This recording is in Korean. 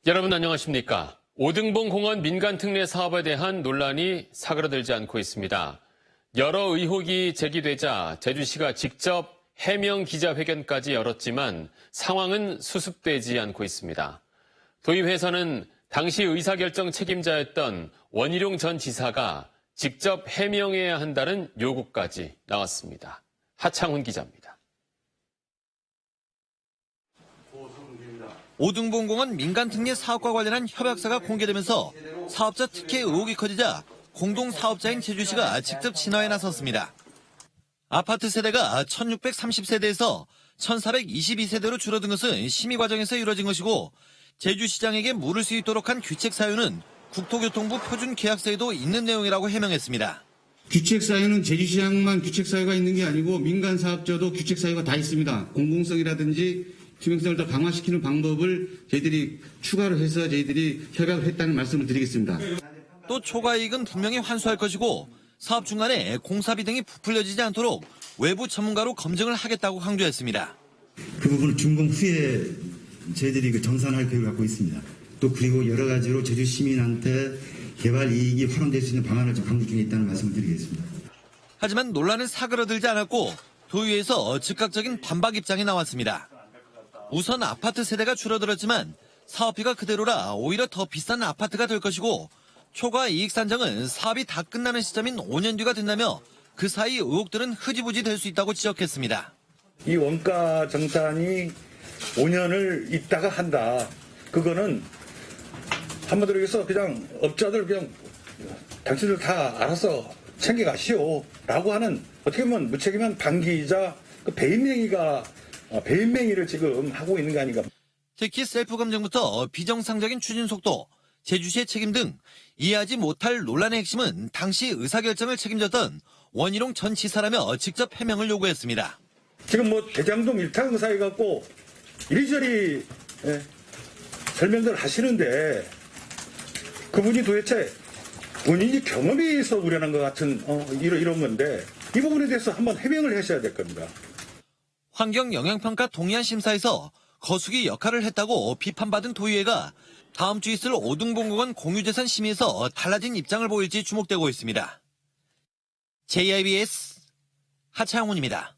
여러분 안녕하십니까? 오등봉 공원 민간 특례 사업에 대한 논란이 사그라들지 않고 있습니다. 여러 의혹이 제기되자 제주시가 직접 해명 기자회견까지 열었지만 상황은 수습되지 않고 있습니다. 도의회에서는 당시 의사결정 책임자였던 원희룡 전 지사가 직접 해명해야 한다는 요구까지 나왔습니다. 하창훈 기자입니다. 오등봉공원 민간특례 사업과 관련한 협약서가 공개되면서 사업자 특혜 의혹이 커지자 공동사업자인 제주시가 직접 진화에 나섰습니다. 아파트 세대가 1630세대에서 1422세대로 줄어든 것은 심의 과정에서 이뤄진 것이고 제주시장에게 물을 수 있도록 한 규책 사유는 국토교통부 표준계약서에도 있는 내용이라고 해명했습니다. 규책 사유는 제주시장만 규책 사유가 있는 게 아니고 민간 사업자도 규책 사유가 다 있습니다. 공공성이라든지 투명성을 더 강화시키는 방법을 저희들이 추가로 해서 저희들이 협약을 했다는 말씀을 드리겠습니다. 또 초과이익은 분명히 환수할 것이고 사업 중간에 공사비 등이 부풀려지지 않도록 외부 전문가로 검증을 하겠다고 강조했습니다. 그 부분은 준공 후에 저희들이 정산할 계획을 갖고 있습니다. 또 그리고 여러 가지로 제주 시민한테 개발 이익이 활용될 수 있는 방안을 좀 강구 중에 있다는 말씀을 드리겠습니다. 하지만 논란은 사그라들지 않았고 도의회에서 즉각적인 반박 입장이 나왔습니다. 우선 아파트 세대가 줄어들었지만 사업비가 그대로라 오히려 더 비싼 아파트가 될 것이고 초과 이익 산정은 사업이 다 끝나는 시점인 5년 뒤가 된다며 그 사이 의혹들은 흐지부지 될 수 있다고 지적했습니다. 이 원가 정산이 5년을 있다가 한다. 그거는 한마디로 해서 그냥 업자들 그냥 당신들 다 알아서 챙겨가시오 라고 하는 어떻게 보면 무책임한 방기이자 그 배임행위를 지금 하고 있는 거 아닌가. 특히 셀프 검증부터 비정상적인 추진 속도, 제주시의 책임 등 이해하지 못할 논란의 핵심은 당시 의사결정을 책임졌던 원희룡 전 지사라며 직접 해명을 요구했습니다. 지금 대장동 일탈 의사 해갖고 이리저리 설명들 하시는데 그분이 도대체 본인이 경험이 있어 우려난 것 같은 이런 건데 이 부분에 대해서 한번 해명을 하셔야 될 겁니다. 환경영향평가 동의안 심사에서 거수기 역할을 했다고 비판받은 도의회가 다음 주 있을 오등봉공원 공유재산 심의에서 달라진 입장을 보일지 주목되고 있습니다. JIBS 하창훈입니다.